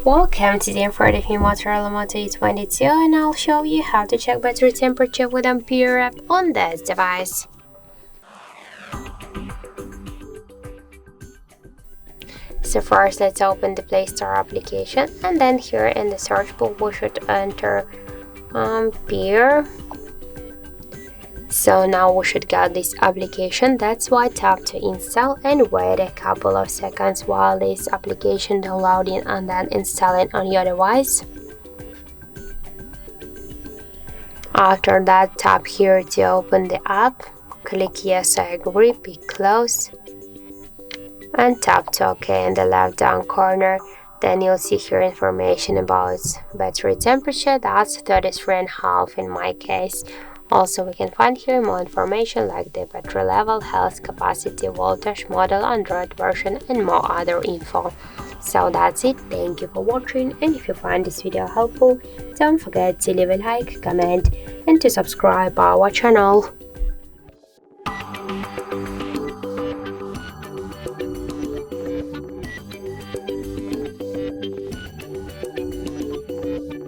Welcome to the Ampere MOTOROLA Moto E22, and I'll show you how to check battery temperature with Ampere app on this device. So first, let's open the Play Store application, and then here in the search bar we should enter Ampere. So now we should get this application. That's why tap to install and wait a couple of seconds while this application downloading and then installing on your device. After that, tap here to open the app, click yes I agree, pick close, and tap to OK in the left down corner. Then you'll see here information about battery temperature. That's 33.5 in my case. Also, we can find here more information like the battery level, health, capacity, voltage, model, Android version, and more other info. So that's it. Thank you for watching, and if you find this video helpful, don't forget to leave a like, comment, and to subscribe our channel.